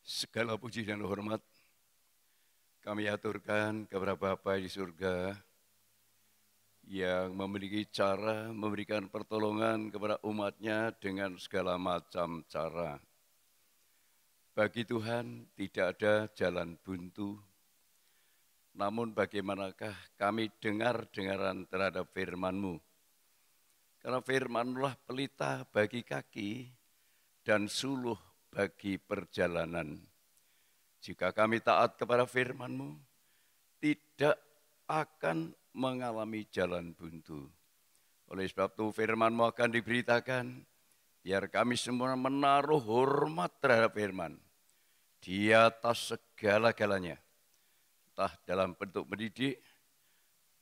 Segala puji dan hormat kami aturkan kepada Bapa di surga yang memiliki cara memberikan pertolongan kepada umatnya dengan segala macam cara. Bagi Tuhan tidak ada jalan buntu, namun bagaimanakah kami dengar-dengaran terhadap firman-Mu? Karena firman-Mu lah pelita bagi kaki dan suluh bagi perjalanan. Jika kami taat kepada firman-Mu, tidak akan mengalami jalan buntu. Oleh sebab itu firman-Mu akan diberitakan, biar kami semua menaruh hormat terhadap firman di atas segala-galanya. Entah dalam bentuk mendidik,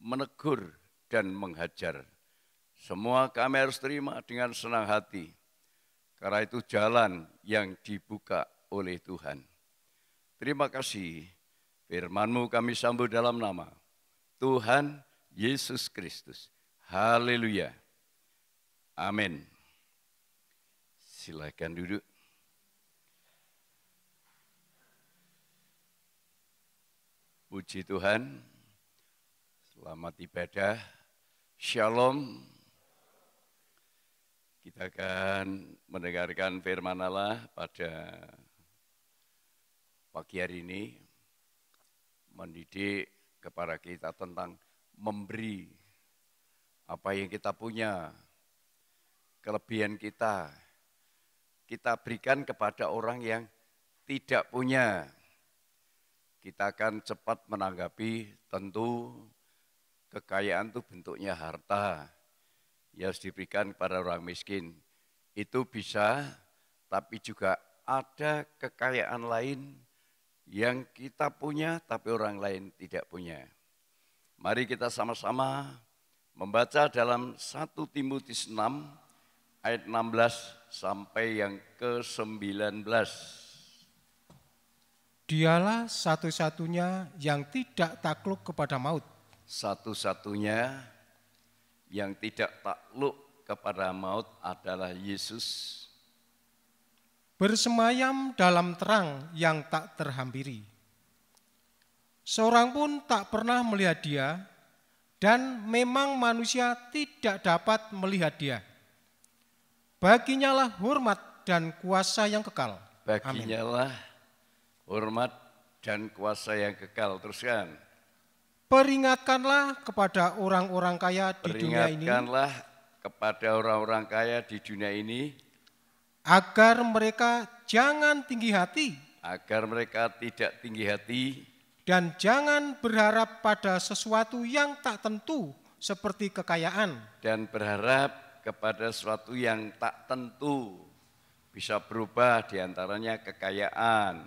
menegur, dan menghajar. Semua kami harus terima dengan senang hati, karena itu jalan yang dibuka oleh Tuhan. Terima kasih, firman-Mu kami sambut dalam nama Tuhan Yesus Kristus. Haleluya. Amin. Silakan duduk. Puji Tuhan, selamat ibadah, shalom. Kita akan mendengarkan firman Allah pada pagi hari ini, mendidik kepada kita tentang memberi apa yang kita punya, kelebihan kita berikan kepada orang yang tidak punya. Kita akan cepat menanggapi, tentu kekayaan itu bentuknya harta, yang harus diberikan kepada orang miskin. Itu bisa, tapi juga ada kekayaan lain yang kita punya tapi orang lain tidak punya. Mari kita sama-sama membaca dalam 1 Timotius 6 ayat 16 sampai yang ke-19. Dialah satu-satunya yang tidak takluk kepada maut. Satu-satunya yang tidak takluk kepada maut adalah Yesus. Bersemayam dalam terang yang tak terhampiri. Seorang pun tak pernah melihat dia, dan memang manusia tidak dapat melihat dia. Baginya lah hormat dan kuasa yang kekal. Baginya lah hormat dan kuasa yang kekal. Teruskan. Peringatkanlah kepada orang-orang kaya di dunia ini. Peringatkanlah kepada orang-orang kaya di dunia ini. Agar mereka jangan tinggi hati. Agar mereka tidak tinggi hati. Dan jangan berharap pada sesuatu yang tak tentu seperti kekayaan. Dan berharap kepada sesuatu yang tak tentu, bisa berubah diantaranya kekayaan.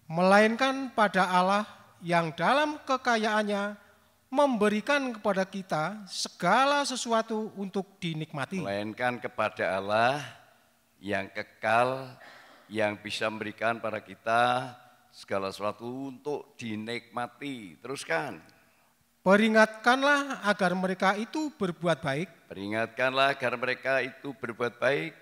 Melainkan pada Allah yang dalam kekayaannya memberikan kepada kita segala sesuatu untuk dinikmati. Melainkan kepada Allah yang kekal, yang bisa memberikan pada kita segala sesuatu untuk dinikmati. Teruskan. Peringatkanlah agar mereka itu berbuat baik. Peringatkanlah agar mereka itu berbuat baik.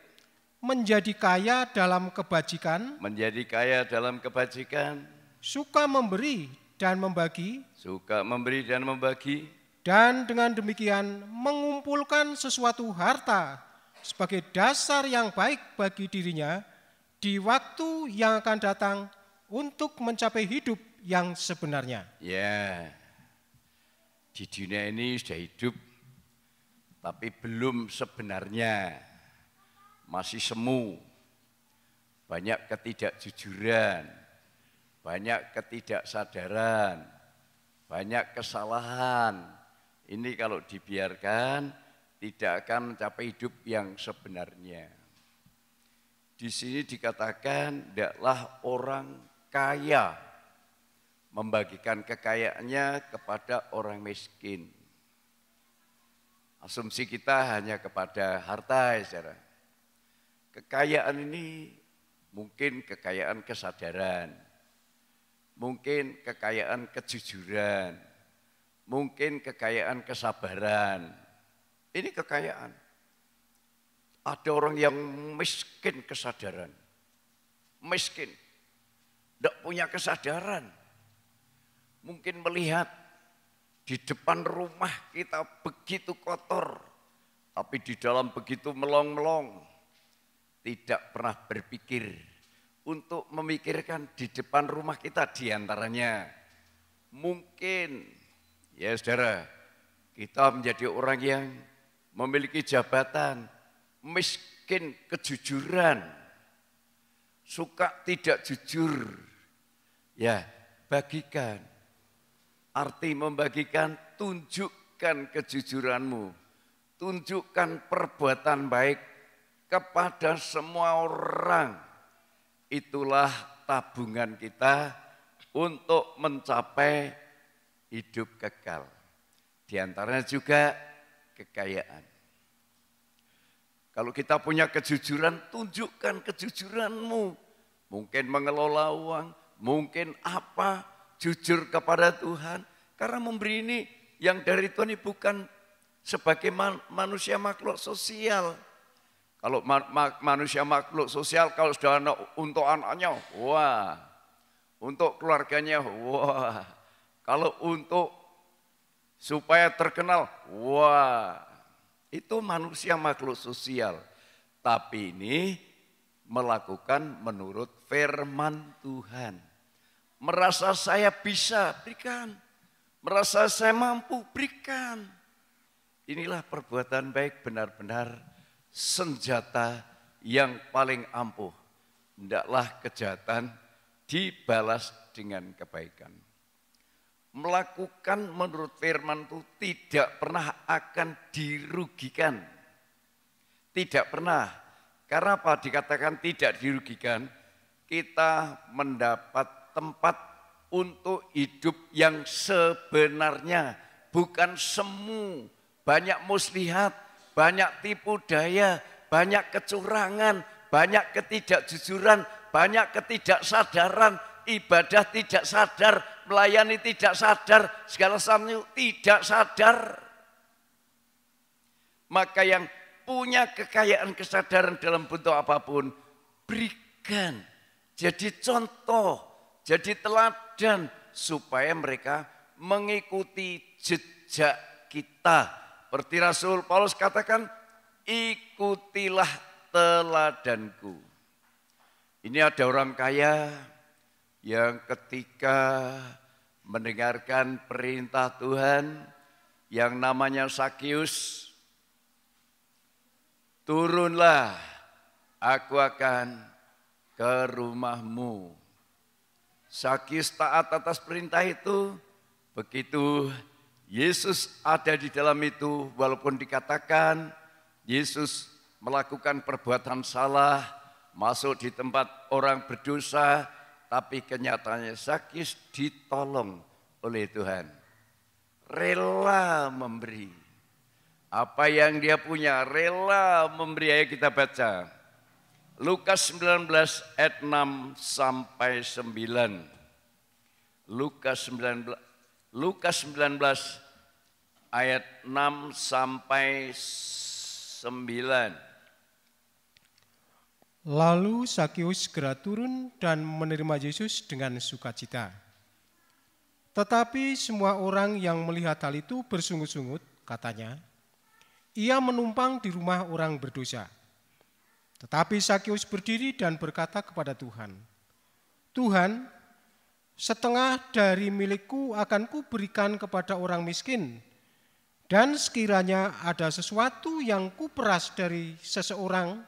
Menjadi kaya dalam kebajikan. Menjadi kaya dalam kebajikan. Suka memberi dan membagi. Suka memberi dan membagi. Dan dengan demikian mengumpulkan sesuatu harta sebagai dasar yang baik bagi dirinya di waktu yang akan datang untuk mencapai hidup yang sebenarnya. Ya, di dunia ini sudah hidup, tapi belum sebenarnya, masih semu, banyak ketidakjujuran, banyak ketidaksadaran, banyak kesalahan. Ini kalau dibiarkan tidak akan mencapai hidup yang sebenarnya. Di sini dikatakan tidaklah orang kaya membagikan kekayaannya kepada orang miskin. Asumsi kita hanya kepada harta, ya saudara. Kekayaan ini mungkin kekayaan kesadaran, mungkin kekayaan kejujuran, mungkin kekayaan kesabaran. Ini kekayaan. Ada orang yang miskin kesadaran, miskin. tidak punya kesadaran. Mungkin melihat di depan rumah kita begitu kotor, tapi di dalam begitu melong-melong. Tidak pernah berpikir untuk memikirkan di depan rumah kita diantaranya. Mungkin, ya saudara, kita menjadi orang yang memiliki jabatan, miskin kejujuran, suka tidak jujur. Ya, bagikan. Arti membagikan, tunjukkan kejujuranmu, tunjukkan perbuatan baik kepada semua orang. Itulah tabungan kita untuk mencapai hidup kekal. Di antaranya juga kekayaan. Kalau kita punya kejujuran, tunjukkan kejujuranmu. Mungkin mengelola uang, mungkin apa, jujur kepada Tuhan. Karena memberi ini yang dari Tuhan ini bukan sebagai manusia makhluk sosial. Kalau manusia makhluk sosial, kalau sudah untuk anaknya, wah. Untuk keluarganya, wah. Kalau untuk supaya terkenal, wah. Itu manusia makhluk sosial. Tapi ini melakukan menurut firman Tuhan. Merasa saya bisa, berikan. Merasa saya mampu, berikan. Inilah perbuatan baik benar-benar senjata yang paling ampuh. Hendaklah kejahatan dibalas dengan kebaikan. Melakukan menurut firman itu tidak pernah akan dirugikan. Tidak pernah. Karena apa dikatakan tidak dirugikan? Kita mendapat tempat untuk hidup yang sebenarnya. Bukan semu, banyak muslihat, banyak tipu daya, banyak kecurangan, banyak ketidakjujuran, banyak ketidaksadaran, ibadah tidak sadar, melayani tidak sadar, segala sesuatu tidak sadar. Maka yang punya kekayaan kesadaran dalam bentuk apapun, berikan. Jadi contoh, jadi teladan, supaya mereka mengikuti jejak kita. Seperti Rasul Paulus katakan, ikutilah teladanku. Ini ada orang kaya yang ketika mendengarkan perintah Tuhan yang namanya Sakius, turunlah, aku akan ke rumahmu. Sakius taat atas perintah itu. Begitu Yesus ada di dalam itu, walaupun dikatakan Yesus melakukan perbuatan salah, masuk di tempat orang berdosa, tapi kenyataannya Sakius ditolong oleh Tuhan. Rela memberi. Apa yang dia punya, rela memberi. Ayo kita baca. Lukas 19 ayat 6 sampai 9. Lukas 19 ayat 6 sampai 9. Lalu Sakius segera turun dan menerima Yesus dengan sukacita. Tetapi semua orang yang melihat hal itu bersungut-sungut, katanya, ia menumpang di rumah orang berdosa. Tetapi Sakius berdiri dan berkata kepada Tuhan, Tuhan, setengah dari milikku akan kuberikan kepada orang miskin, dan sekiranya ada sesuatu yang kuperas dari seseorang,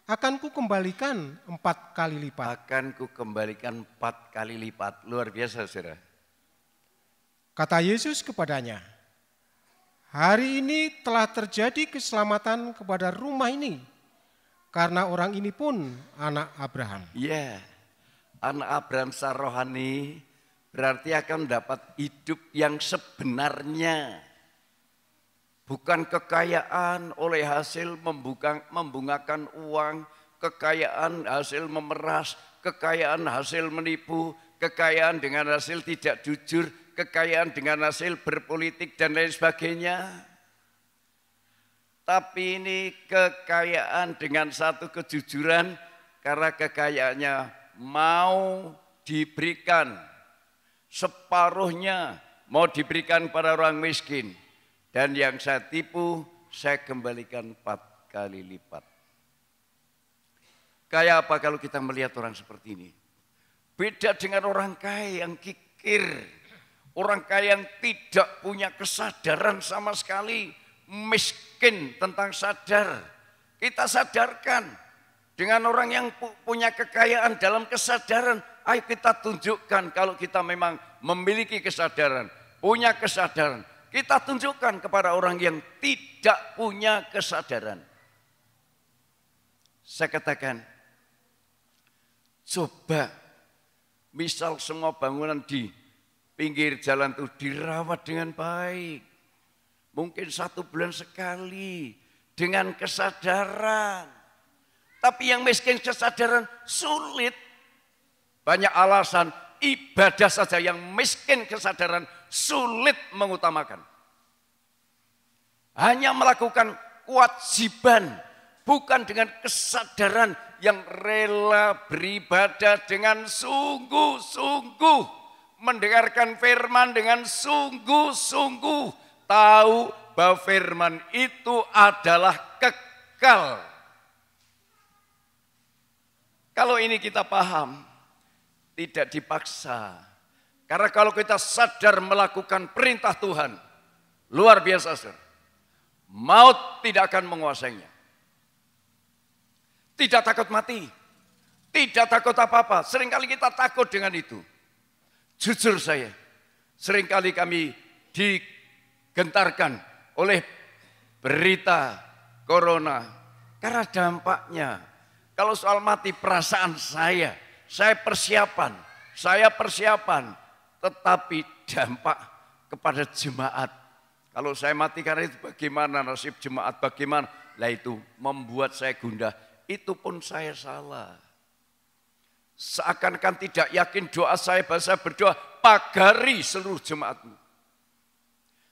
akan kukembalikan 4 kali lipat. Akan kukembalikan 4 kali lipat. Luar biasa, saudara. Kata Yesus kepadanya, hari ini telah terjadi keselamatan kepada rumah ini, karena orang ini pun anak Abraham. Ya, anak Abraham secara rohani berarti akan mendapat hidup yang sebenarnya. Bukan kekayaan oleh hasil membungakan uang, kekayaan hasil memeras, kekayaan hasil menipu, kekayaan dengan hasil tidak jujur, kekayaan dengan hasil berpolitik dan lain sebagainya. Tapi ini kekayaan dengan satu kejujuran, karena kekayaannya mau diberikan, separuhnya mau diberikan pada orang miskin. Dan yang saya tipu, saya kembalikan 4 kali lipat. Kayak apa kalau kita melihat orang seperti ini? Beda dengan orang kaya yang kikir. Orang kaya yang tidak punya kesadaran sama sekali. Miskin tentang sadar. Kita sadarkan. Dengan orang yang punya kekayaan dalam kesadaran. Ayo kita tunjukkan kalau kita memang memiliki kesadaran. Punya kesadaran. Kita tunjukkan kepada orang yang tidak punya kesadaran. Saya katakan, coba misal semua bangunan di pinggir jalan itu dirawat dengan baik. Mungkin 1 bulan sekali dengan kesadaran. Tapi yang miskin kesadaran sulit. Banyak alasan, ibadah saja yang miskin kesadaran sulit mengutamakan. Hanya melakukan kewajiban, bukan dengan kesadaran yang rela beribadah dengan sungguh-sungguh. Mendengarkan firman dengan sungguh-sungguh. Tahu bahwa firman itu adalah kekal. Kalau ini kita paham, tidak dipaksa. Karena kalau kita sadar melakukan perintah Tuhan, luar biasa, saudara. Maut tidak akan menguasainya. Tidak takut mati, tidak takut apa-apa. Seringkali kita takut dengan itu. Jujur saya, seringkali kami digentarkan oleh berita corona. Karena dampaknya, kalau soal mati perasaan saya persiapan. Tetapi dampak kepada jemaat. Kalau saya mati karena itu bagaimana nasib jemaat, bagaimana? Lah itu membuat saya gundah. Itu pun saya salah. Seakan-akan tidak yakin doa saya, bahwa saya berdoa, pagari seluruh jemaatmu.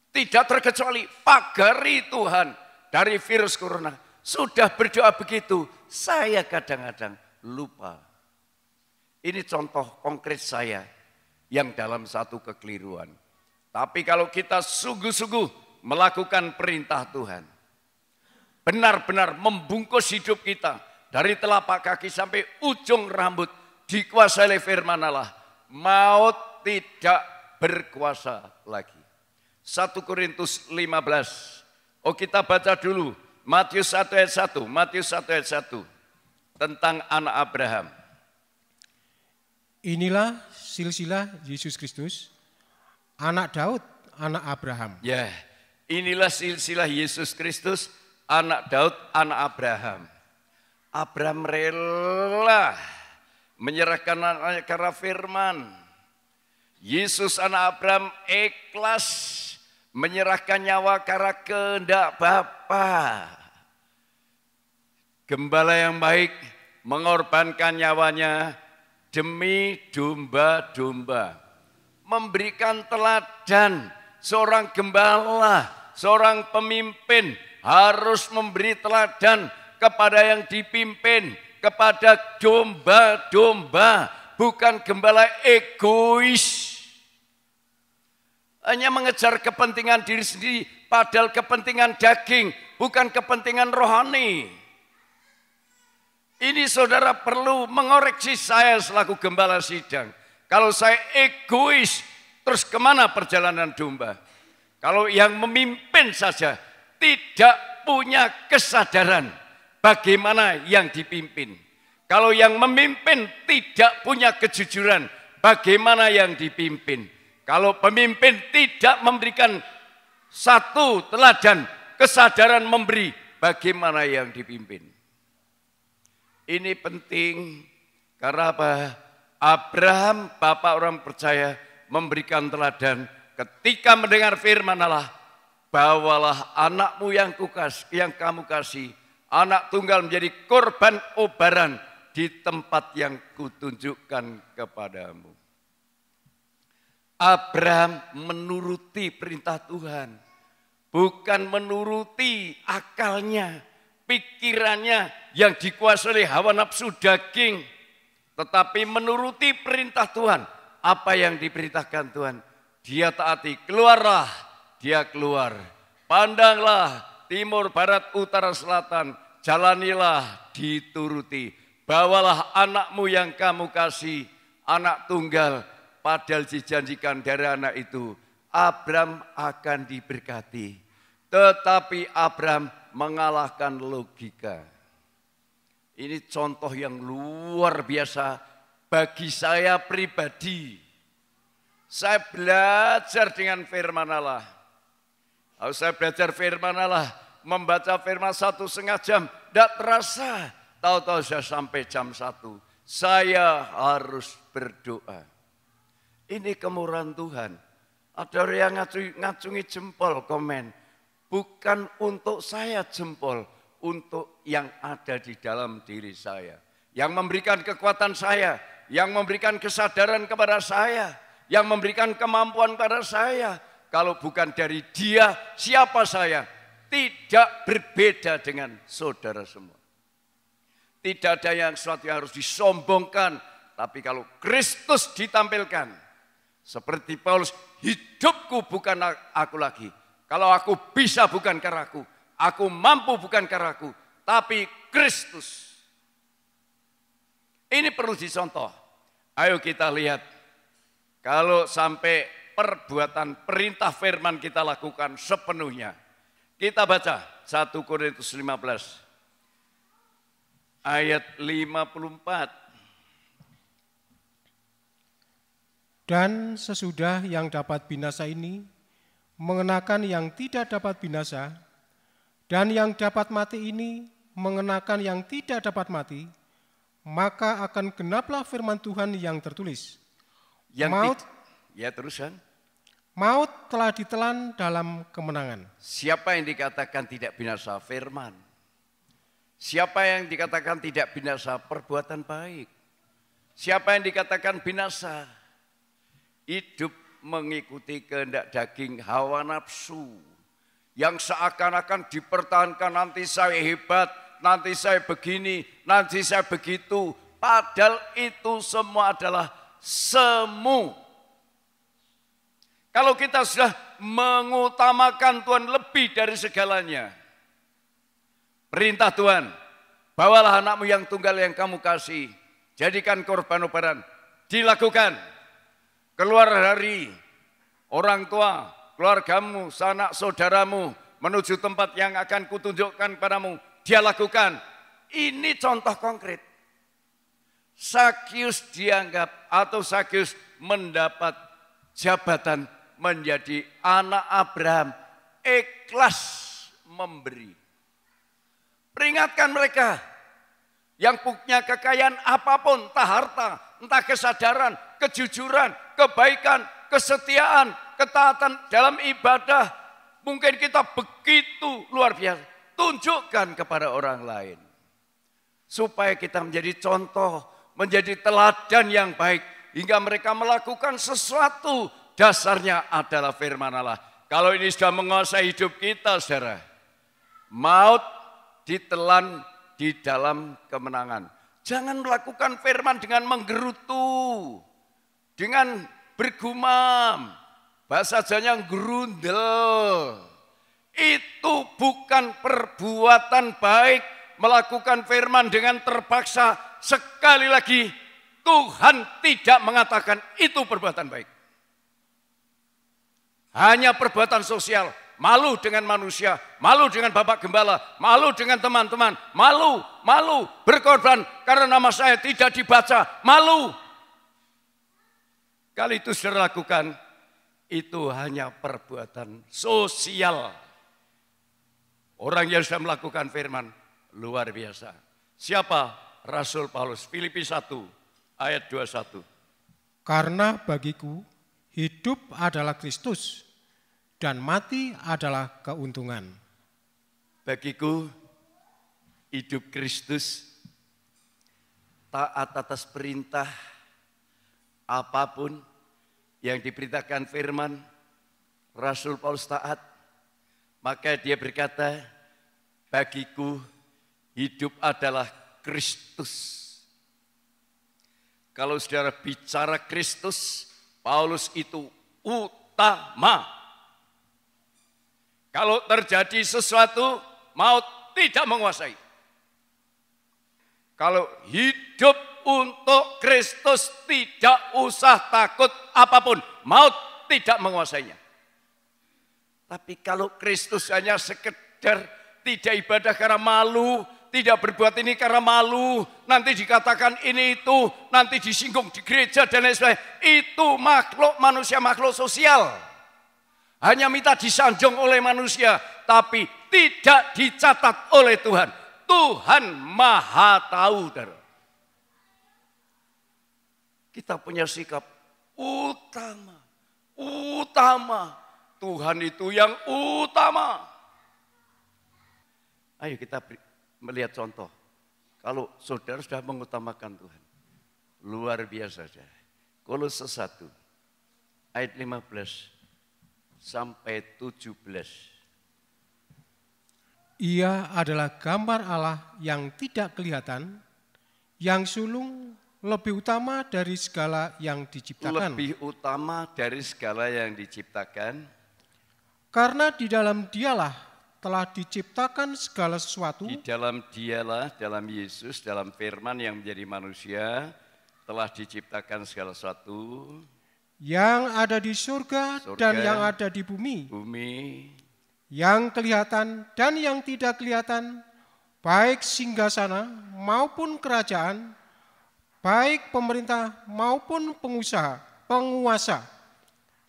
Tidak terkecuali pagari Tuhan dari virus corona. Sudah berdoa begitu, saya kadang-kadang lupa. Ini contoh konkret saya yang dalam satu kekeliruan. Tapi kalau kita sungguh-sungguh melakukan perintah Tuhan, benar-benar membungkus hidup kita dari telapak kaki sampai ujung rambut dikuasai oleh firman Allah, maut tidak berkuasa lagi. 1 Korintus 15. Oh, kita baca dulu Matius 1 ayat 1, Matius 1 ayat 1 tentang anak Abraham. Inilah silsilah Yesus Kristus, anak Daud, anak Abraham. Ya, inilah silsilah Yesus Kristus, anak Daud, anak Abraham. Abraham rela menyerahkan anaknya karena firman. Yesus anak Abraham ikhlas menyerahkan nyawa karena kehendak Bapa. Gembala yang baik mengorbankan nyawanya demi domba-domba. Memberikan teladan. Seorang gembala, seorang pemimpin harus memberi teladan kepada yang dipimpin, kepada domba-domba, bukan gembala egois. Hanya mengejar kepentingan diri sendiri, padahal kepentingan daging, bukan kepentingan rohani. Ini saudara perlu mengoreksi saya selaku gembala sidang. Kalau saya egois, terus kemana perjalanan domba? Kalau yang memimpin saja tidak punya kesadaran bagaimana yang dipimpin. Kalau yang memimpin tidak punya kejujuran, bagaimana yang dipimpin. Kalau pemimpin tidak memberikan satu teladan, kesadaran memberi, bagaimana yang dipimpin. Ini penting karena apa? Abraham, bapak orang percaya, memberikan teladan ketika mendengar firman Allah, bawalah anakmu yang kamu kasih, anak tunggal menjadi korban obaran di tempat yang kutunjukkan kepadamu. Abraham menuruti perintah Tuhan, bukan menuruti akalnya, pikirannya yang dikuasai oleh hawa nafsu daging, tetapi menuruti perintah Tuhan. Apa yang diperintahkan Tuhan, dia taati. Keluarlah, dia keluar. Pandanglah timur, barat, utara, selatan. Jalanilah, dituruti. Bawalah anakmu yang kamu kasih, anak tunggal. Padahal dijanjikan dari anak itu, Abram akan diberkati. Tetapi Abram mengalahkan logika. Ini contoh yang luar biasa bagi saya pribadi. Saya belajar dengan firman Allah. Kalau saya belajar firman Allah, membaca firman 1,5 jam, tidak terasa. Tahu-tahu saya sampai jam 1. Saya harus berdoa. Ini kemurahan Tuhan. Ada orang yang ngacungi jempol komen. Bukan untuk saya jempol, untuk yang ada di dalam diri saya. Yang memberikan kekuatan saya, yang memberikan kesadaran kepada saya, yang memberikan kemampuan kepada saya. Kalau bukan dari dia, siapa saya? Tidak berbeda dengan saudara semua. Tidak ada yang sesuatu yang harus disombongkan. Tapi kalau Kristus ditampilkan, seperti Paulus, hidupku bukan aku lagi. Kalau aku bisa bukan karena aku mampu bukan karena aku, tapi Kristus. Ini perlu dicontoh. Ayo kita lihat, kalau sampai perbuatan perintah firman kita lakukan sepenuhnya. Kita baca 1 Korintus 15 ayat 54. Dan sesudah yang dapat binasa ini, mengenakan yang tidak dapat binasa, dan yang dapat mati ini mengenakan yang tidak dapat mati, maka akan genaplah firman Tuhan yang tertulis. Maut telah ditelan dalam kemenangan. Siapa yang dikatakan tidak binasa? Firman. Siapa yang dikatakan tidak binasa? Perbuatan baik. Siapa yang dikatakan binasa? Hidup mengikuti kehendak daging, hawa nafsu. Yang seakan-akan dipertahankan, nanti saya hebat, nanti saya begini, nanti saya begitu. Padahal itu semua adalah semu. Kalau kita sudah mengutamakan Tuhan lebih dari segalanya. Perintah Tuhan, bawalah anakmu yang tunggal yang kamu kasih, jadikan korban obaran, dilakukan. Keluar dari orang tua, keluargamu, sanak saudaramu, menuju tempat yang akan kutunjukkan padamu, dia lakukan. Ini contoh konkret. Zakius dianggap atau Zakius mendapat jabatan menjadi anak Abraham, ikhlas memberi. Peringatkan mereka yang punya kekayaan apapun, entah harta, entah kesadaran, kejujuran, kebaikan, kesetiaan, ketaatan dalam ibadah. Mungkin kita begitu luar biasa. Tunjukkan kepada orang lain. Supaya kita menjadi contoh, menjadi teladan yang baik. Hingga mereka melakukan sesuatu, dasarnya adalah firman Allah. Kalau ini sudah menguasai hidup kita, saudara, maut ditelan di dalam kemenangan. Jangan melakukan firman dengan menggerutu, dengan bergumam, bahasa Jawanya gerundel. Itu bukan perbuatan baik. Melakukan firman dengan terpaksa. Sekali lagi, Tuhan tidak mengatakan itu perbuatan baik. Hanya perbuatan sosial. Malu dengan manusia, malu dengan bapak gembala, malu dengan teman-teman, malu berkorban karena nama saya tidak dibaca, malu. Kalau itu sudah lakukan, itu hanya perbuatan sosial. Orang yang sudah melakukan firman, luar biasa. Siapa? Rasul Paulus, Filipi 1 ayat 21. Karena bagiku hidup adalah Kristus dan mati adalah keuntungan. Bagiku hidup Kristus, taat atas perintah apapun yang diperintahkan firman, Rasul Paulus taat. Maka dia berkata, bagiku hidup adalah Kristus. Kalau saudara bicara Kristus, Paulus itu utama. Kalau terjadi sesuatu, maut tidak menguasai. Kalau hidup untuk Kristus tidak usah takut apapun, maut tidak menguasainya. Tapi kalau Kristus hanya sekedar tidak ibadah karena malu, tidak berbuat ini karena malu, nanti dikatakan ini itu, nanti disinggung di gereja dan lain sebagainya, itu manusia makhluk sosial. Hanya minta disanjung oleh manusia, tapi tidak dicatat oleh Tuhan. Tuhan Maha Tahu. Kita punya sikap utama. Tuhan itu yang utama. Ayo kita melihat contoh. Kalau saudara sudah mengutamakan Tuhan. Luar biasa. Kolose 1 ayat 15 sampai 17. Ia adalah gambar Allah yang tidak kelihatan, yang sulung, lebih utama dari segala yang diciptakan. Lebih utama dari segala yang diciptakan. Karena di dalam Dialah telah diciptakan segala sesuatu. Di dalam Dialah, dalam Yesus, dalam firman yang menjadi manusia, telah diciptakan segala sesuatu. Yang ada di surga dan yang ada di bumi. Yang kelihatan dan yang tidak kelihatan, baik singgasana maupun kerajaan, baik pemerintah maupun penguasa.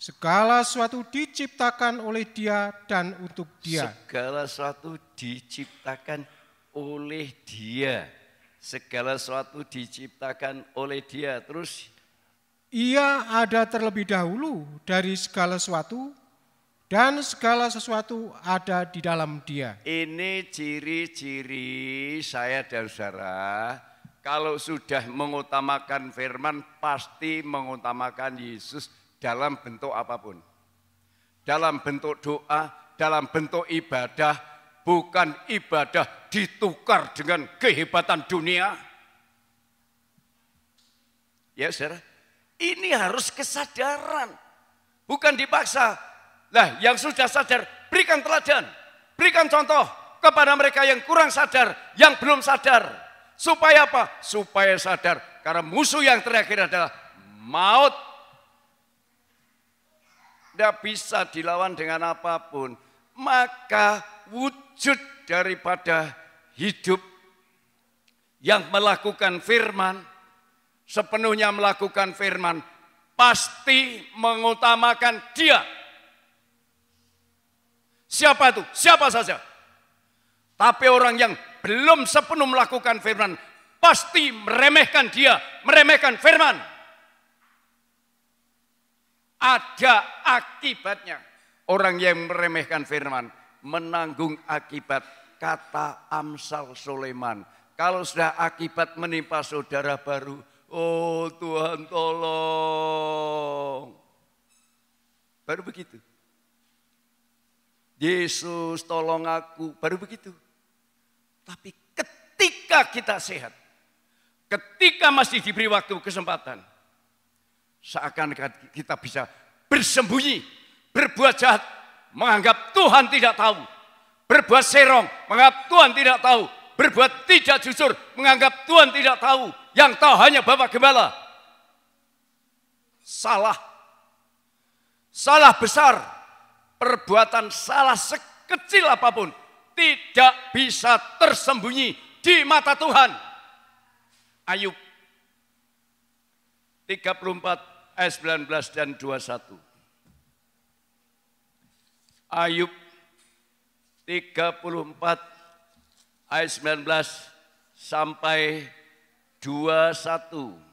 Segala sesuatu diciptakan oleh Dia dan untuk Dia. Segala sesuatu diciptakan oleh Dia. Segala sesuatu diciptakan oleh Dia. Terus Ia ada terlebih dahulu dari segala sesuatu, dan segala sesuatu ada di dalam Dia. Ini ciri-ciri saya dan saudara, kalau sudah mengutamakan firman, pasti mengutamakan Yesus dalam bentuk apapun. Dalam bentuk doa, dalam bentuk ibadah, bukan ibadah ditukar dengan kehebatan dunia. Ya saudara, ini harus kesadaran, bukan dipaksa. Lah, yang sudah sadar, berikan teladan, berikan contoh kepada mereka yang kurang sadar, yang belum sadar. Supaya apa? Supaya sadar, karena musuh yang terakhir adalah maut. Tidak bisa dilawan dengan apapun. Maka wujud daripada hidup yang melakukan firman, sepenuhnya melakukan firman, pasti mengutamakan Dia. Siapa itu? Siapa saja. Tapi orang yang belum sepenuh melakukan firman, pasti meremehkan Dia, meremehkan firman. Ada akibatnya. Orang yang meremehkan firman menanggung akibat, kata Amsal Sulaiman. Kalau sudah akibat menimpa saudara baru, oh Tuhan tolong. Baru begitu. Yesus tolong aku, baru begitu. Tapi ketika kita sehat, ketika masih diberi waktu kesempatan, seakan kita bisa bersembunyi, berbuat jahat, menganggap Tuhan tidak tahu. Berbuat serong, menganggap Tuhan tidak tahu. Berbuat tidak jujur, menganggap Tuhan tidak tahu. Yang tahu hanya Bapak Gembala. Salah. Salah besar. Perbuatan salah sekecil apapun tidak bisa tersembunyi di mata Tuhan. Ayub 34 ayat 19 dan 21. Ayub 34 ayat 19 sampai 21.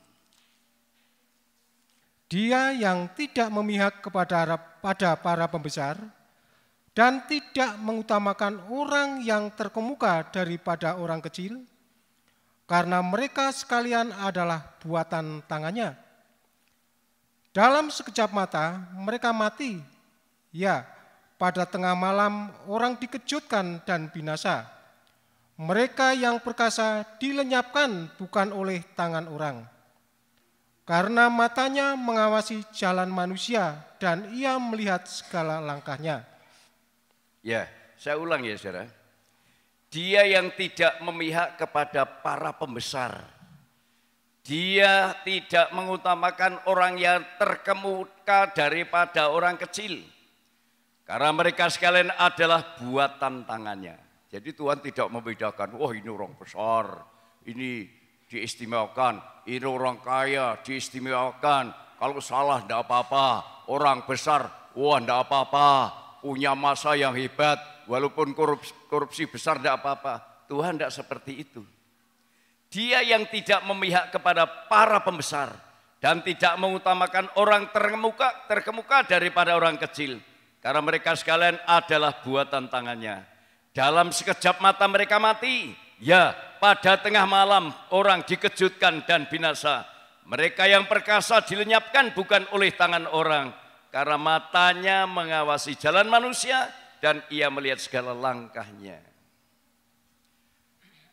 Dia yang tidak memihak pada para pembesar dan tidak mengutamakan orang yang terkemuka daripada orang kecil, karena mereka sekalian adalah buatan tangannya. Dalam sekejap mata mereka mati, ya pada tengah malam orang dikejutkan dan binasa. Mereka yang perkasa dilenyapkan bukan oleh tangan orang. karena matanya mengawasi jalan manusia dan ia melihat segala langkahnya. Ya, saya ulang ya saudara. Dia yang tidak memihak kepada para pembesar. Dia tidak mengutamakan orang yang terkemuka daripada orang kecil. Karena mereka sekalian adalah buatan tangannya. Jadi Tuhan tidak membedakan, wah ini orang besar, ini diistimewakan, ini orang kaya diistimewakan. Kalau salah tidak apa-apa, orang besar, wah tidak apa-apa, punya masa yang hebat, walaupun korupsi besar tidak apa-apa. Tuhan tidak seperti itu. Dia yang tidak memihak kepada para pembesar dan tidak mengutamakan orang terkemuka daripada orang kecil. Karena mereka sekalian adalah buatan tangannya. Dalam sekejap mata mereka mati. Ya, pada tengah malam orang dikejutkan dan binasa. Mereka yang perkasa dilenyapkan bukan oleh tangan orang. Karena matanya mengawasi jalan manusia dan ia melihat segala langkahnya.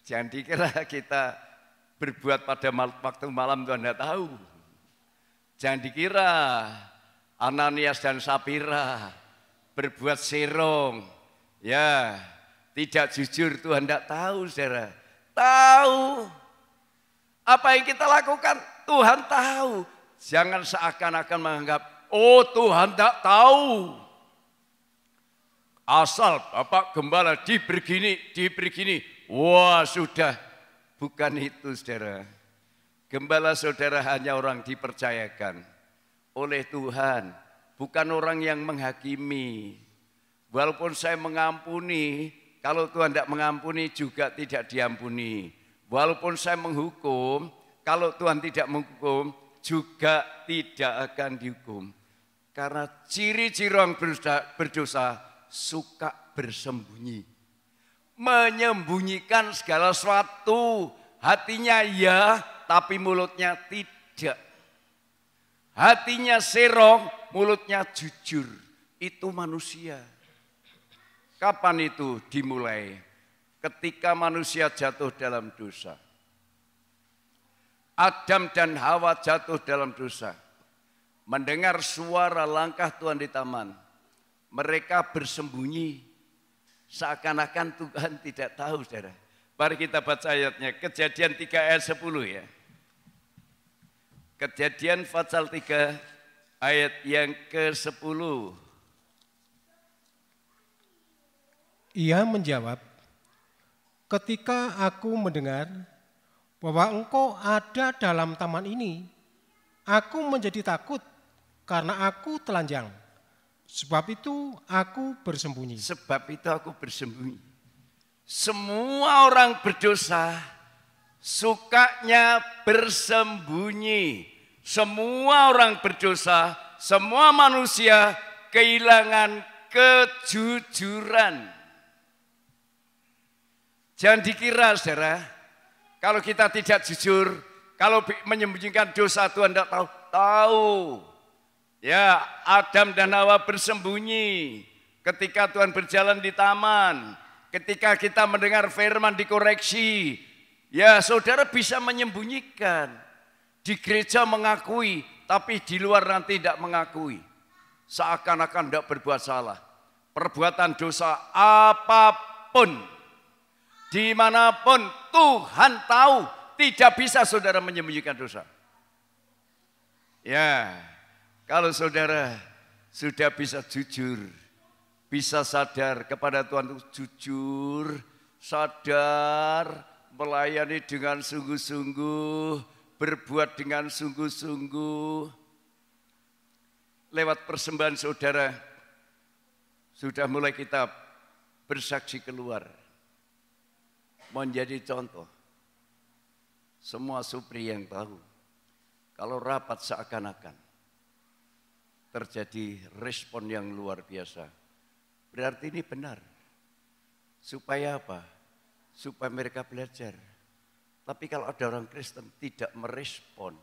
Jangan dikira kita berbuat pada waktu malam Tuhan tidak tahu. Jangan dikira Ananias dan Sapira berbuat serong, ya tidak jujur, Tuhan tidak tahu saudara. Tahu apa yang kita lakukan, Tuhan tahu. Jangan seakan-akan menganggap, oh Tuhan tidak tahu. Asal Bapak Gembala diberi gini, wah sudah. Bukan itu saudara. Gembala saudara hanya orang dipercayakan oleh Tuhan. Bukan orang yang menghakimi. Walaupun saya mengampuni, kalau Tuhan tidak mengampuni juga tidak diampuni. Walaupun saya menghukum, kalau Tuhan tidak menghukum juga tidak akan dihukum. Karena ciri-ciri orang berdosa suka bersembunyi. Menyembunyikan segala sesuatu. Hatinya ya, tapi mulutnya tidak. Hatinya serong, mulutnya jujur. Itu manusia. Kapan itu dimulai? Ketika manusia jatuh dalam dosa. Adam dan Hawa jatuh dalam dosa. Mendengar suara langkah Tuhan di taman. Mereka bersembunyi. Seakan-akan Tuhan tidak tahu saudara. Mari kita baca ayatnya. Kejadian 3 ayat 10 ya. Kejadian pasal 3 ayat yang ke-10. Ia menjawab, ketika aku mendengar bahwa engkau ada dalam taman ini, aku menjadi takut karena aku telanjang. Sebab itu aku bersembunyi. Sebab itu aku bersembunyi. Semua orang berdosa sukanya bersembunyi. Semua orang berdosa, semua manusia kehilangan kejujuran. Jangan dikira saudara, kalau kita tidak jujur, kalau menyembunyikan dosa Tuhan tidak tahu. Tahu. Ya, Adam dan Hawa bersembunyi ketika Tuhan berjalan di taman. Ketika kita mendengar firman dikoreksi, ya saudara bisa menyembunyikan. Di gereja mengakui, tapi di luar nanti tidak mengakui. Seakan-akan tidak berbuat salah. Perbuatan dosa apapun, dimanapun Tuhan tahu, tidak bisa saudara menyembunyikan dosa. Ya, kalau saudara sudah bisa jujur, bisa sadar kepada Tuhan itu jujur, sadar, melayani dengan sungguh-sungguh, berbuat dengan sungguh-sungguh. Lewat persembahan saudara, sudah mulai kita bersaksi keluar. Menjadi contoh. Semua supri yang tahu. Kalau rapat seakan-akan terjadi respon yang luar biasa. Berarti ini benar. Supaya apa? Supaya mereka belajar. Tapi kalau ada orang Kristen tidak merespon.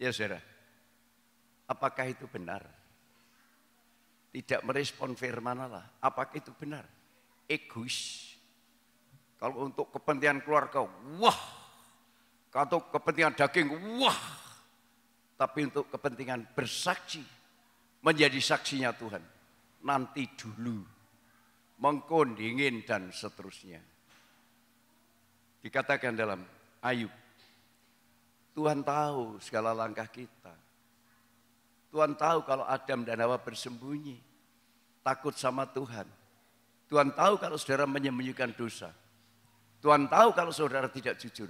Ya saudara, apakah itu benar? Tidak merespon firman Allah, apakah itu benar? Egois. Kalau untuk kepentingan keluarga, wah atau kepentingan daging, wah. Tapi untuk kepentingan bersaksi, menjadi saksinya Tuhan. Nanti dulu, mengkondingin dan seterusnya. Dikatakan dalam Ayub, Tuhan tahu segala langkah kita. Tuhan tahu kalau Adam dan Hawa bersembunyi, takut sama Tuhan. Tuhan tahu kalau saudara menyembunyikan dosa. Tuhan tahu kalau saudara tidak jujur.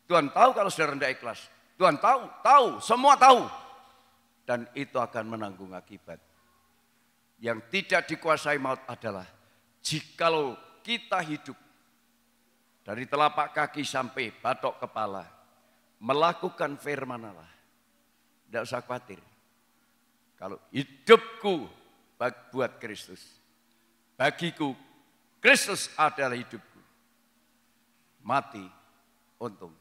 Tuhan tahu kalau saudara tidak ikhlas. Tuhan tahu, semua tahu. Dan itu akan menanggung akibat. Yang tidak dikuasai maut adalah jikalau kita hidup dari telapak kaki sampai batok kepala, melakukan firman Allah. Tidak usah khawatir. Kalau hidupku buat Kristus, bagiku Kristus adalah hidupku. Mati untung.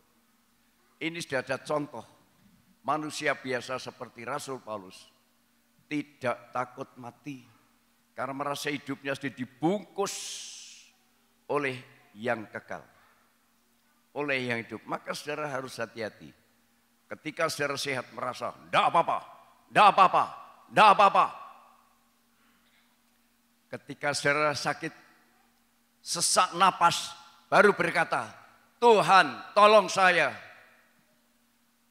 Ini sudah ada contoh manusia biasa seperti Rasul Paulus. Tidak takut mati karena merasa hidupnya sudah dibungkus oleh yang kekal. Oleh yang hidup. Maka saudara harus hati-hati. Ketika saudara sehat merasa, tidak apa-apa, tidak apa-apa, tidak apa-apa. Ketika saudara sakit, sesak napas, baru berkata, Tuhan tolong saya.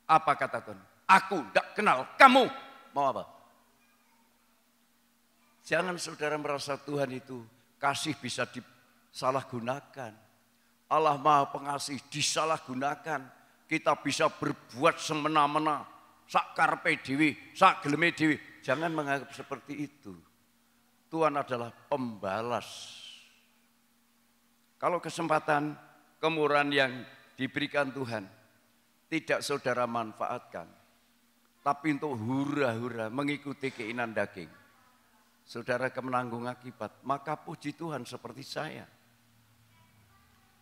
Apa kata Tuhan? Aku tidak kenal kamu. Mau apa? Jangan saudara merasa Tuhan itu kasih bisa disalahgunakan. Allah Maha Pengasih disalahgunakan. Kita bisa berbuat semena-mena. Sak karpe dewi, sak geleme dewi. Jangan menganggap seperti itu. Tuhan adalah pembalas. Kalau kesempatan kemurahan yang diberikan Tuhan, tidak saudara manfaatkan, tapi untuk hura-hura mengikuti keinginan daging, saudara menanggung akibat. Maka puji Tuhan seperti saya.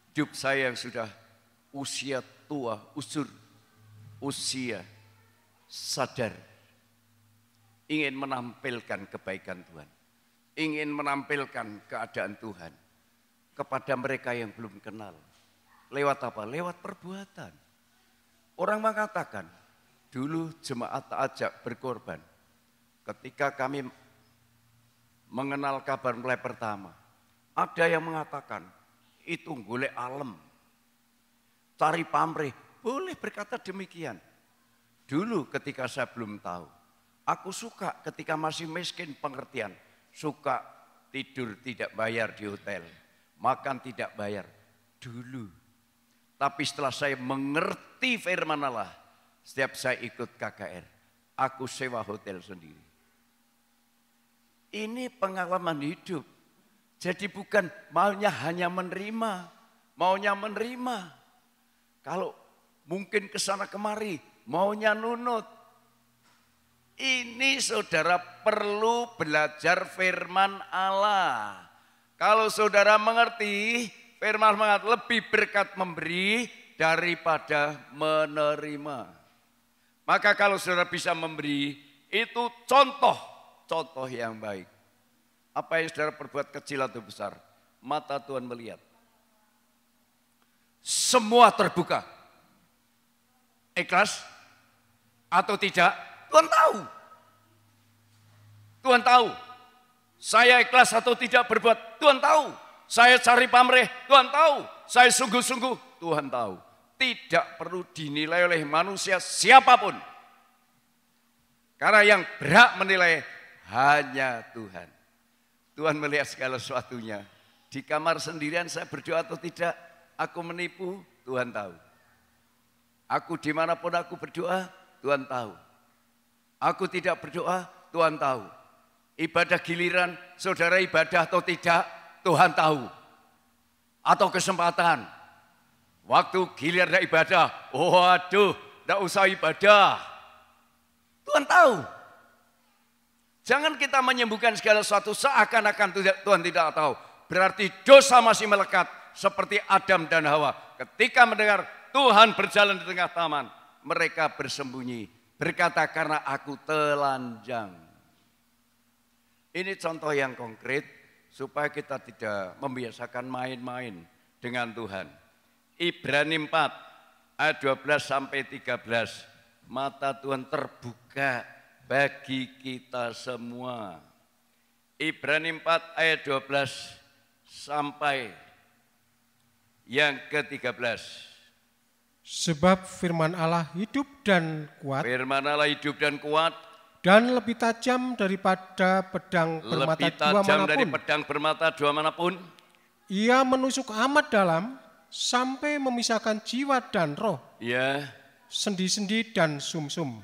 Hidup saya yang sudah usia tua, usia sadar, ingin menampilkan kebaikan Tuhan, ingin menampilkan keadaan Tuhan kepada mereka yang belum kenal. Lewat apa? Lewat perbuatan. Orang mengatakan, dulu jemaat ajak berkorban. Ketika kami mengenal kabar mulai pertama, ada yang mengatakan, itu golek alam, cari pamrih. Boleh berkata demikian. Dulu ketika saya belum tahu, aku suka ketika masih miskin pengertian. Suka tidur tidak bayar di hotel, makan tidak bayar. Dulu. Tapi setelah saya mengerti firman Allah, setiap saya ikut KKR, aku sewa hotel sendiri. Ini pengalaman hidup. Jadi bukan maunya hanya menerima, maunya menerima. Kalau mungkin kesana kemari, maunya nunut. Ini saudara perlu belajar firman Allah. Kalau saudara mengerti, firman Allah lebih berkat memberi daripada menerima. Maka kalau saudara bisa memberi, itu contoh yang baik. Apa yang saudara perbuat kecil atau besar, mata Tuhan melihat. Semua terbuka. Ikhlas atau tidak, Tuhan tahu. Tuhan tahu. Saya ikhlas atau tidak berbuat, Tuhan tahu. Saya cari pamrih, Tuhan tahu. Saya sungguh-sungguh, Tuhan tahu. Tidak perlu dinilai oleh manusia siapapun. Karena yang berhak menilai hanya Tuhan. Tuhan melihat segala sesuatunya. Di kamar sendirian saya berdoa atau tidak, aku menipu, Tuhan tahu. Aku dimanapun aku berdoa, Tuhan tahu. Aku tidak berdoa, Tuhan tahu. Ibadah giliran, saudara ibadah atau tidak, Tuhan tahu. Atau kesempatan. Waktu giliran ibadah, waduh, tidak usah ibadah. Tuhan tahu. Jangan kita menyembuhkan segala sesuatu seakan-akan Tuhan tidak tahu. Berarti dosa masih melekat seperti Adam dan Hawa. Ketika mendengar Tuhan berjalan di tengah taman, mereka bersembunyi. Berkata, karena aku telanjang. Ini contoh yang konkret. Supaya kita tidak membiasakan main-main dengan Tuhan. Ibrani 4 ayat 12 sampai 13. Mata Tuhan terbuka bagi kita semua. Ibrani 4 ayat 12 sampai yang ke-13. Sebab firman Allah hidup dan kuat. Firman Allah hidup dan kuat. Dan lebih tajam daripada pedang bermata dua manapun. Dari pedang bermata dua manapun. Ia menusuk amat dalam sampai memisahkan jiwa dan roh. Ya. Sendi-sendi dan sumsum.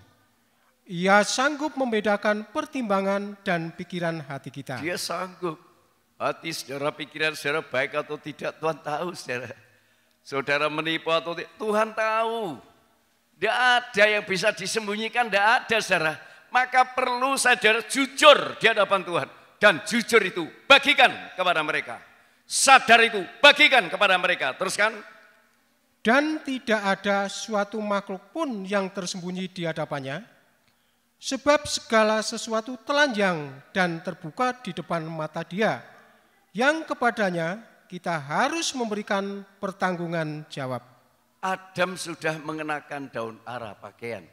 Ia sanggup membedakan pertimbangan dan pikiran hati kita. Dia sanggup. Hati saudara, pikiran saudara baik atau tidak, Tuhan tahu saudara. Saudara menipu atau tidak, Tuhan tahu. Tidak ada yang bisa disembunyikan, tidak ada saudara. Maka perlu saudara jujur di hadapan Tuhan. Dan jujur itu bagikan kepada mereka. Sadar itu bagikan kepada mereka. Teruskan. Dan tidak ada suatu makhluk pun yang tersembunyi di hadapannya. Sebab segala sesuatu telanjang dan terbuka di depan mata Dia. Yang kepadanya kita harus memberikan pertanggungan jawab. Adam sudah mengenakan daun ara pakaian.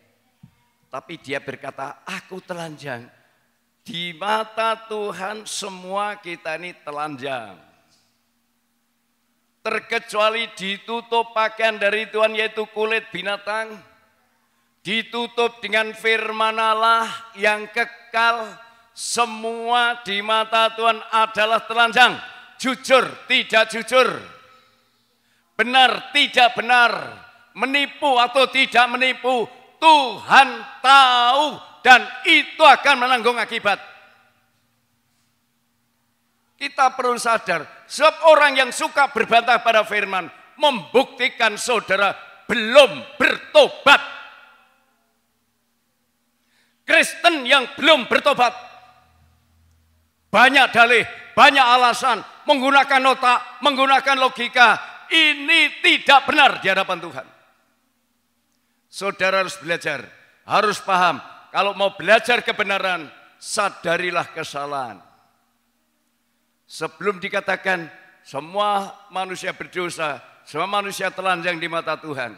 Tapi dia berkata, aku telanjang. Di mata Tuhan semua kita ini telanjang. Terkecuali ditutup pakaian dari Tuhan yaitu kulit binatang. Ditutup dengan firman Allah yang kekal. Semua di mata Tuhan adalah telanjang. Jujur, tidak jujur. Benar, tidak benar. Menipu atau tidak menipu. Tuhan tahu dan itu akan menanggung akibat. Kita perlu sadar, sebab orang yang suka berbantah pada firman membuktikan saudara belum bertobat. Kristen yang belum bertobat, banyak dalih, banyak alasan, menggunakan otak, menggunakan logika, ini tidak benar di hadapan Tuhan. Saudara harus belajar, harus paham. Kalau mau belajar kebenaran, sadarilah kesalahan. Sebelum dikatakan semua manusia berdosa, semua manusia telanjang di mata Tuhan.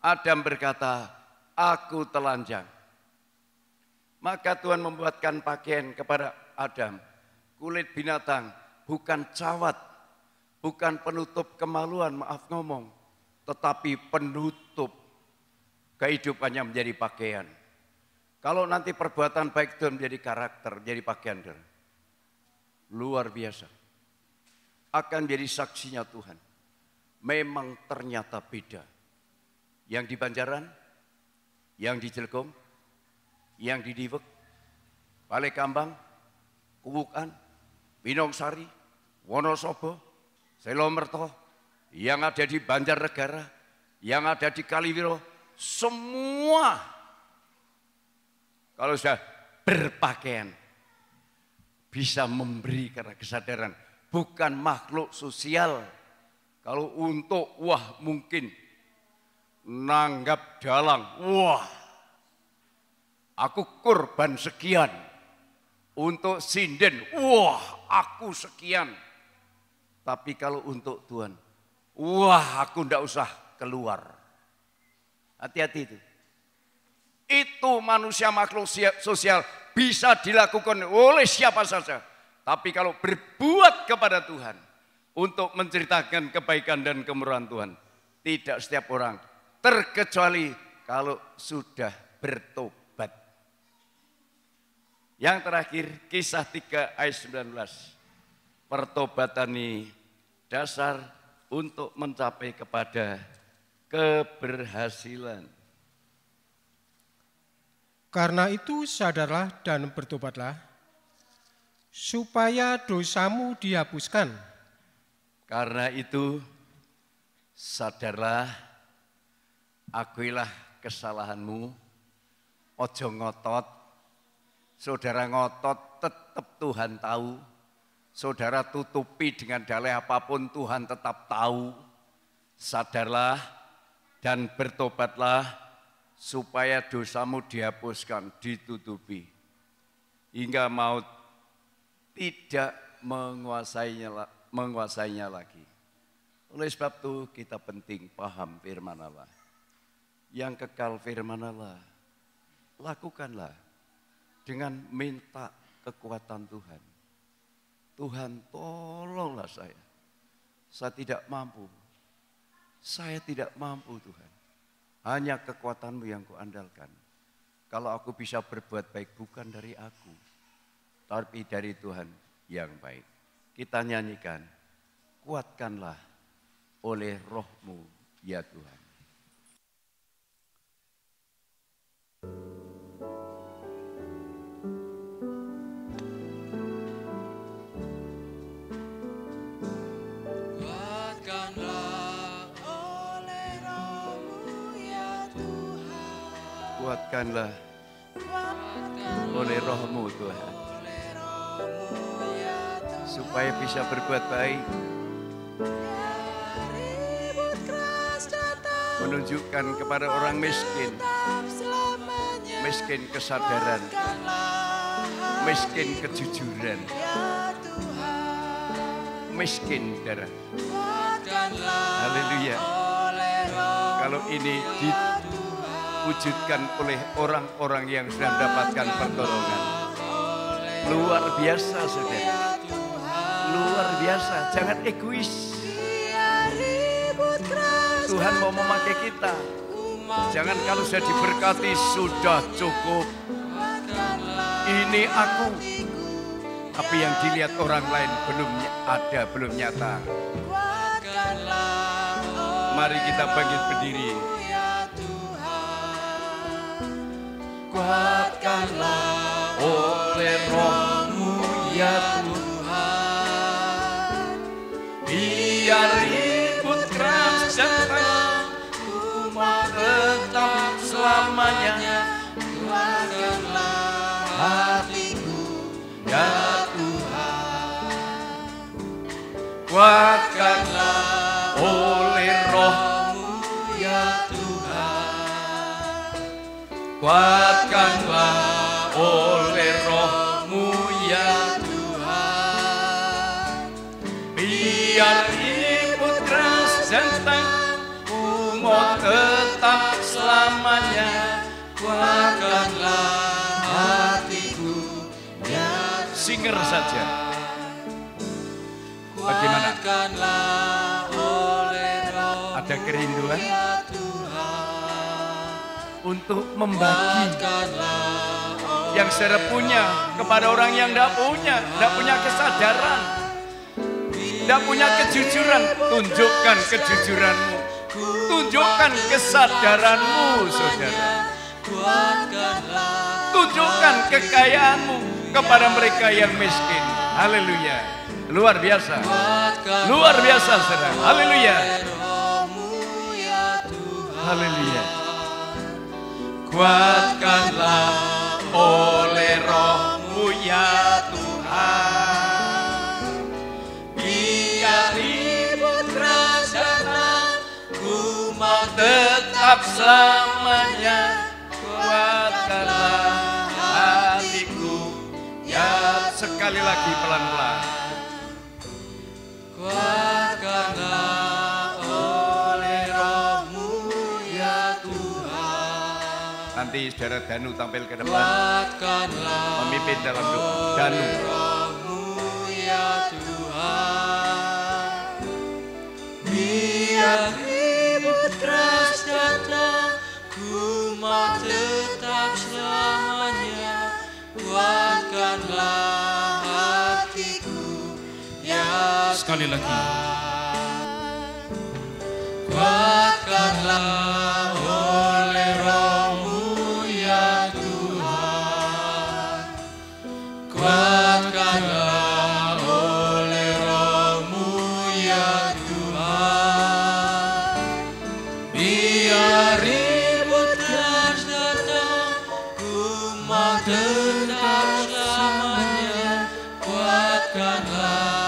Adam berkata, aku telanjang. Maka Tuhan membuatkan pakaian kepada Adam. Kulit binatang, bukan cawat, bukan penutup kemaluan, maaf ngomong. Tetapi penutup kehidupannya menjadi pakaian. Kalau nanti perbuatan baik itu menjadi karakter, menjadi pakaian. Luar biasa. Akan jadi saksinya Tuhan. Memang ternyata beda. Yang di Banjaran, yang di Jelgong, yang di Diwek, Balekambang, Kuwukan, Winongsari, Wonosobo, Selomerto, yang ada di Banjarnegara, yang ada di Kaliwiro, semua kalau sudah berpakaian bisa memberi karena kesadaran, bukan makhluk sosial. Kalau untuk wah mungkin nanggap dalang, wah aku korban sekian, untuk sinden, wah aku sekian. Tapi kalau untuk Tuhan, wah aku tidak usah keluar. Hati-hati itu. Itu manusia makhluk sosial bisa dilakukan oleh siapa saja. Tapi kalau berbuat kepada Tuhan untuk menceritakan kebaikan dan kemurahan Tuhan, tidak setiap orang, terkecuali kalau sudah bertobat. Yang terakhir, Kisah 3 ayat 19. Pertobatan ini dasar untuk mencapai kepada keberhasilan. Karena itu sadarlah dan bertobatlah, supaya dosamu dihapuskan. Karena itu sadarlah, akuilah kesalahanmu, ojo ngotot. Saudara ngotot tetap Tuhan tahu. Saudara tutupi dengan dalih apapun Tuhan tetap tahu. Sadarlah dan bertobatlah supaya dosamu dihapuskan, ditutupi. Hingga maut tidak menguasainya lagi. Oleh sebab itu kita penting paham firman Allah. yang kekal firman Allah. Lakukanlah dengan minta kekuatan Tuhan. Tuhan, tolonglah saya. Saya tidak mampu. Saya tidak mampu Tuhan. Hanya kekuatan-Mu yang kuandalkan. Kalau aku bisa berbuat baik bukan dari aku, tapi dari Tuhan yang baik. Kita nyanyikan, kuatkanlah oleh Roh-Mu ya Tuhan. Kuatkanlah oleh Roh-Mu Tuhan, supaya bisa berbuat baik, menunjukkan kepada orang miskin, miskin kesadaran, miskin kejujuran, miskin darah. Haleluya. Kalau ini diwujudkan oleh orang-orang yang sudah mendapatkan pertolongan, luar biasa saudara, luar biasa. Jangan egois. Tuhan mau memakai kita. Jangan kalau sudah diberkati sudah cukup. Ini aku. Tapi yang dilihat orang lain belum ada, belum nyata. Mari kita bangkit berdiri. Kuatkanlah oleh Roh-Mu ya Tuhan. Biar ribut keras datang, ku mau tetap selamanya. Kuatkanlah hatiku ya Tuhan. Kuatkanlah oleh Roh-Mu ya Tuhan. Kuatkanlah oleh Roh-Mu ya Tuhan. Biar ribut keras datang, ku mau tetap selamanya. Kuatkanlah hatiku ya Tuhan. Singer saja. Bagaimana? Ada kerinduan untuk membagi yang saudara punya kepada orang yang tidak punya kesadaran, tidak punya kejujuran. Tunjukkan kejujuranmu, tunjukkan kesadaranmu saudara. Tunjukkan kekayaanmu kepada mereka yang miskin. Haleluya. Luar biasa. Luar biasa saudara. Haleluya. Haleluya. Kuatkanlah oleh Roh-Mu ya Tuhan. Biar ribut keras datang, ku mau tetap selamanya. Kuatkanlah hatiku ya. Sekali lagi pelan-pelan. Kuatkanlah oleh Roh-Mu ya Tuhan. Nanti saudara Danu tampil ke depan, memimpin dalam doa. Danu. Roh-Mu ya Tuhan. Biar ribut keras datang, ku mau tetap selamanya. Kuatkanlah hatiku ya. Sekali lagi. Kuatkanlah oleh Roh-Mu ya Tuhan. Kuatkanlah oleh Roh-Mu ya Tuhan. Biar ribut keras datang, ku mau tetap selamanya. Kuatkanlah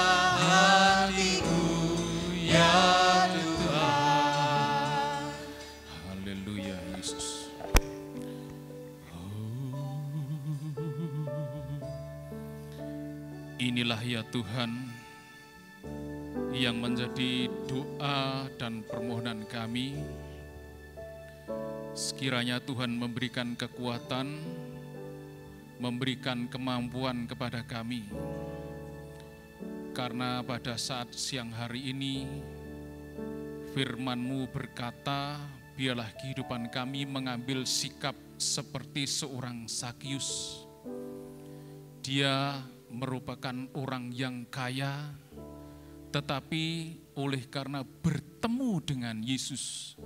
Inilah ya Tuhan yang menjadi doa dan permohonan kami Sekiranya Tuhan memberikan kekuatan, memberikan kemampuan kepada kami. Karena pada saat siang hari ini, firman-Mu berkata, biarlah kehidupan kami mengambil sikap seperti seorang Zakius. Dia merupakan orang yang kaya, tetapi oleh karena bertemu dengan Yesus,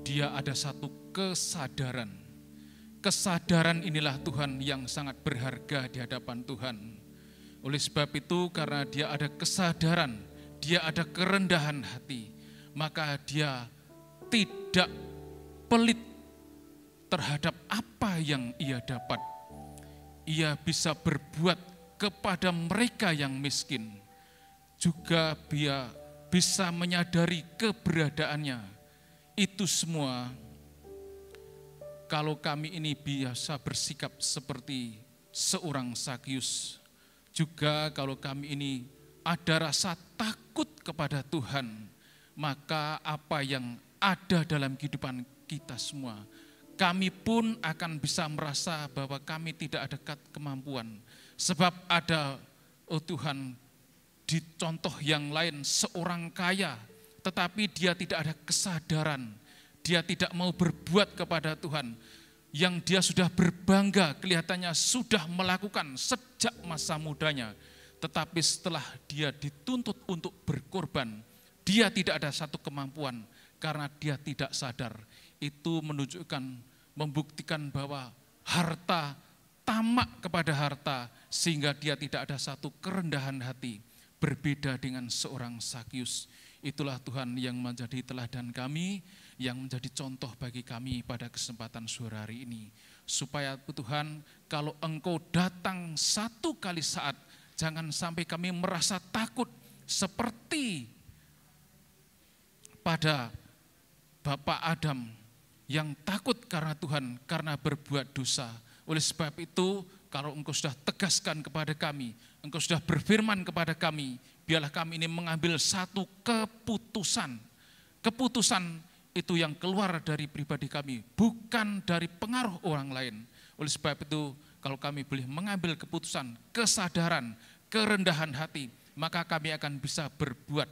dia ada satu kesadaran. Kesadaran inilah Tuhan yang sangat berharga di hadapan Tuhan. Oleh sebab itu, karena dia ada kesadaran, dia ada kerendahan hati, maka dia tidak pelit terhadap apa yang ia dapat. Ia bisa berbuat kepada mereka yang miskin. Juga dia bisa menyadari keberadaannya. Itu semua, kalau kami ini biasa bersikap seperti seorang Zakius, juga kalau kami ini ada rasa takut kepada Tuhan, maka apa yang ada dalam kehidupan kita semua, kami pun akan bisa merasa bahwa kami tidak ada kemampuan. Sebab ada, oh Tuhan, di contoh yang lain seorang kaya, tetapi dia tidak ada kesadaran, dia tidak mau berbuat kepada Tuhan. Yang dia sudah berbangga, kelihatannya sudah melakukan sejak masa mudanya. Tetapi setelah dia dituntut untuk berkorban, dia tidak ada satu kemampuan karena dia tidak sadar. Itu menunjukkan, membuktikan bahwa harta, tamak kepada harta, sehingga dia tidak ada satu kerendahan hati. Berbeda dengan seorang Zakius. Itulah Tuhan yang menjadi teladan kami, yang menjadi contoh bagi kami pada kesempatan sore hari ini. Supaya Tuhan, kalau Engkau datang satu kali saat, jangan sampai kami merasa takut seperti pada Bapak Adam yang takut karena Tuhan, karena berbuat dosa. Oleh sebab itu, kalau Engkau sudah tegaskan kepada kami, Engkau sudah berfirman kepada kami, biarlah kami ini mengambil satu keputusan. Keputusan itu yang keluar dari pribadi kami, bukan dari pengaruh orang lain. Oleh sebab itu, kalau kami boleh mengambil keputusan, kesadaran, kerendahan hati, maka kami akan bisa berbuat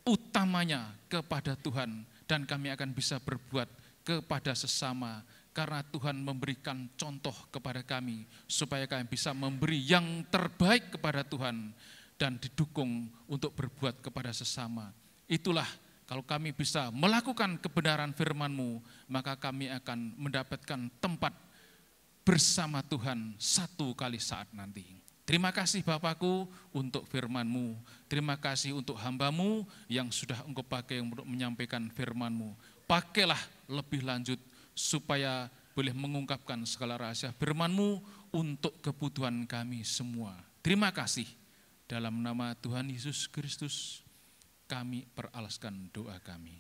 utamanya kepada Tuhan, dan kami akan bisa berbuat kepada sesama. Karena Tuhan memberikan contoh kepada kami, supaya kami bisa memberi yang terbaik kepada Tuhan, dan didukung untuk berbuat kepada sesama. Itulah, kalau kami bisa melakukan kebenaran firman-Mu, maka kami akan mendapatkan tempat bersama Tuhan satu kali saat nanti. Terima kasih Bapakku untuk firman-Mu. Terima kasih untuk hamba-Mu yang sudah Engkau pakai untuk menyampaikan firman-Mu. Pakailah lebih lanjut supaya boleh mengungkapkan segala rahasia firman-Mu untuk kebutuhan kami semua. Terima kasih. Dalam nama Tuhan Yesus Kristus, kami peralaskan doa kami.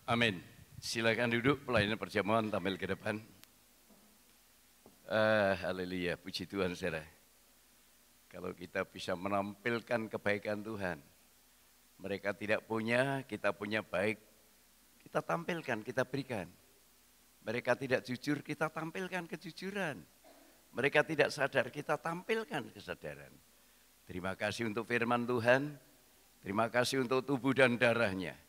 Amin. Silakan duduk, pelayanan perjamuan tampil ke depan. Haleluya, puji Tuhan saudara. Kalau kita bisa menampilkan kebaikan Tuhan, mereka tidak punya, kita punya baik, kita tampilkan, kita berikan. Mereka tidak jujur, kita tampilkan kejujuran. Mereka tidak sadar, kita tampilkan kesadaran. Terima kasih untuk firman Tuhan, terima kasih untuk tubuh dan darahnya.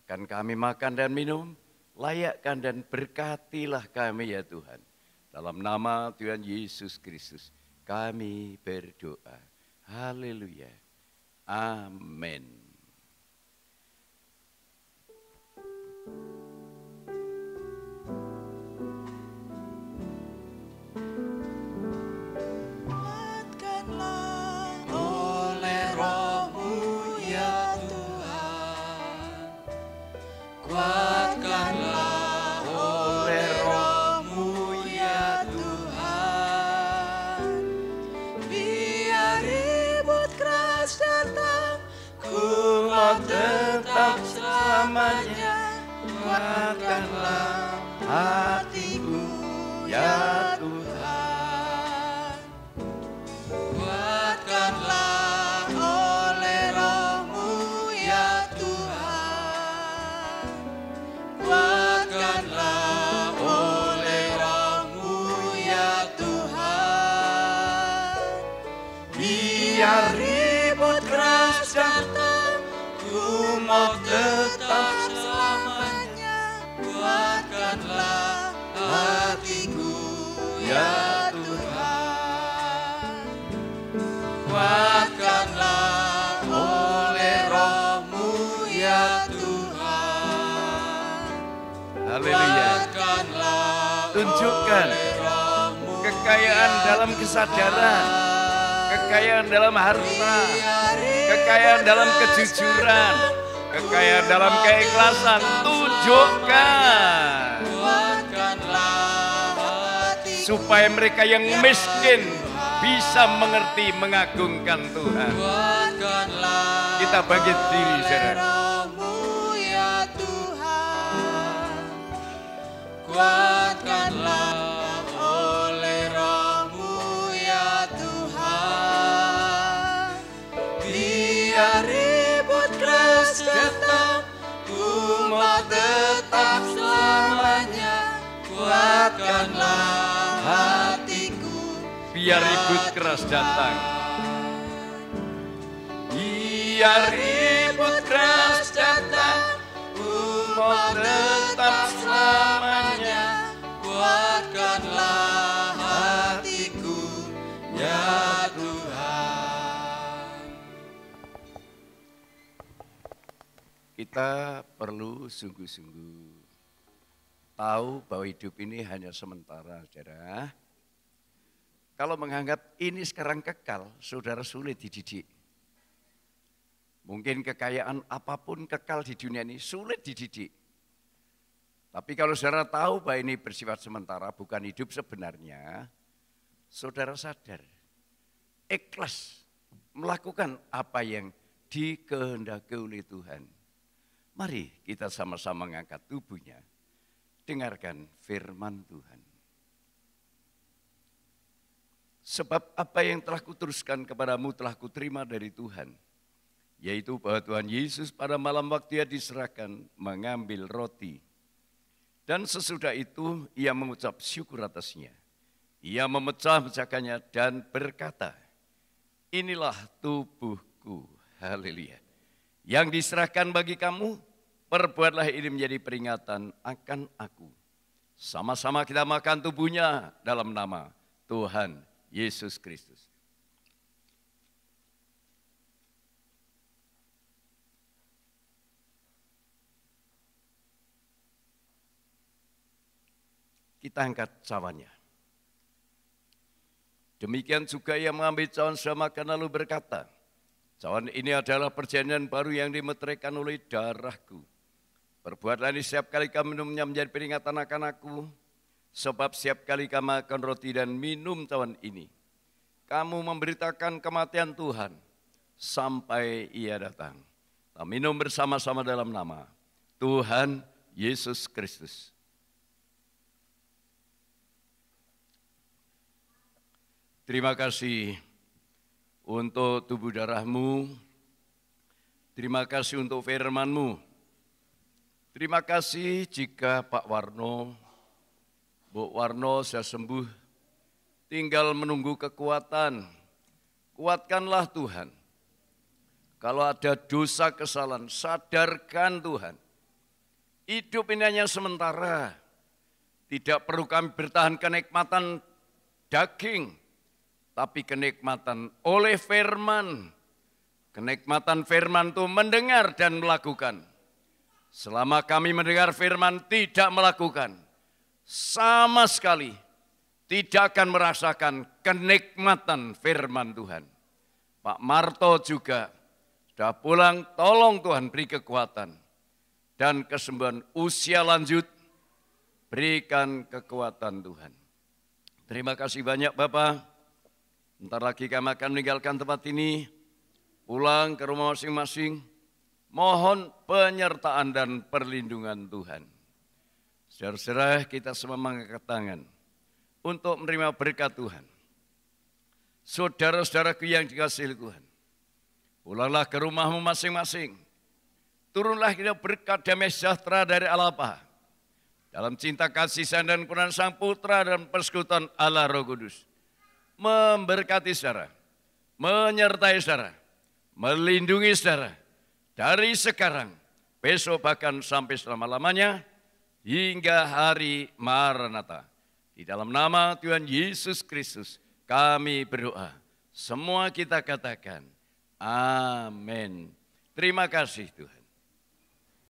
Akan kami makan dan minum, layakkan dan berkatilah kami ya Tuhan. Dalam nama Tuhan Yesus Kristus, kami berdoa. Haleluya. Amin. Kuatkanlah oleh Roh-Mu ya Tuhan. Biar ribut keras datang, ku mau tetap selamanya. Kuatkanlah hatiku ya Tuhan. Kuatkanlah oleh Roh-Mu ya Tuhan. Kuatkanlah Haleluya. Tunjukkan kekayaan dalam kesadaran, kekayaan dalam harta, kekayaan dalam kejujuran, kekayaan dalam keikhlasan. Tunjukkan supaya mereka yang miskin bisa mengerti, mengagungkan Tuhan. Kita bangkit diri, saudara. Kuatkanlah oleh Roh-Mu ya Tuhan. Biar ribut keras datang, umat tetap selamanya. Kuatkanlah hatiku. Biar ribut keras datang. Biar ribut keras datang, umat tetap selamanya. Kuatkanlah hatiku ya Tuhan. Kita perlu sungguh-sungguh tahu bahwa hidup ini hanya sementara, saudara. Kalau menganggap ini sekarang kekal, saudara sulit dididik. Mungkin kekayaan apapun kekal di dunia ini sulit dididik. Tapi kalau saudara tahu bahwa ini bersifat sementara, bukan hidup sebenarnya, saudara sadar, ikhlas melakukan apa yang dikehendaki oleh Tuhan. Mari kita sama-sama mengangkat tubuhnya, dengarkan firman Tuhan. Sebab apa yang telah kuteruskan kepadamu telah kuterima dari Tuhan, yaitu bahwa Tuhan Yesus pada malam waktu Ia diserahkan mengambil roti. Dan sesudah itu Ia mengucap syukur atasnya. Ia memecah-mecahkannya dan berkata, inilah tubuhku, haleluya, yang diserahkan bagi kamu, perbuatlah ini menjadi peringatan akan aku. Sama-sama kita makan tubuhnya dalam nama Tuhan Yesus Kristus. Kita angkat cawannya. Demikian juga Ia mengambil cawan sesudah makan lalu berkata, cawan ini adalah perjanjian baru yang dimeteraikan oleh darahku. Perbuatlah ini setiap kali kamu minumnya menjadi peringatan akan aku. Sebab setiap kali kamu makan roti dan minum cawan ini, kamu memberitakan kematian Tuhan sampai Ia datang. Kita minum bersama-sama dalam nama Tuhan Yesus Kristus. Terima kasih untuk tubuh darah-Mu. Terima kasih untuk firman-Mu. Terima kasih jika Pak Warno, Bu Warno sudah sembuh, tinggal menunggu kekuatan. Kuatkanlah Tuhan. Kalau ada dosa kesalahan, sadarkan Tuhan. Hidup ini hanya sementara. Tidak perlu kami bertahan kenikmatan daging, tapi kenikmatan oleh firman. Kenikmatan firman itu mendengar dan melakukan. Selama kami mendengar firman tidak melakukan, sama sekali tidak akan merasakan kenikmatan firman Tuhan. Pak Marto juga sudah pulang, tolong Tuhan beri kekuatan dan kesembuhan usia lanjut, berikan kekuatan Tuhan. Terima kasih banyak Bapak. Bentar lagi kami akan meninggalkan tempat ini, pulang ke rumah masing-masing. Mohon penyertaan dan perlindungan Tuhan. Saudara-saudara, kita semua mengangkat tangan untuk menerima berkat Tuhan. Saudara-saudaraku yang dikasihi Tuhan, pulanglah ke rumahmu masing-masing. Turunlah kita berkat damai sejahtera dari Allah Bapa, dalam cinta kasih sayang dan kebenaran Sang Putra dan persekutuan Allah Roh Kudus, memberkati saudara, menyertai saudara, melindungi saudara, dari sekarang, besok bahkan sampai selama-lamanya, hingga hari Maranatha. Di dalam nama Tuhan Yesus Kristus kami berdoa. Semua kita katakan, amin. Terima kasih Tuhan.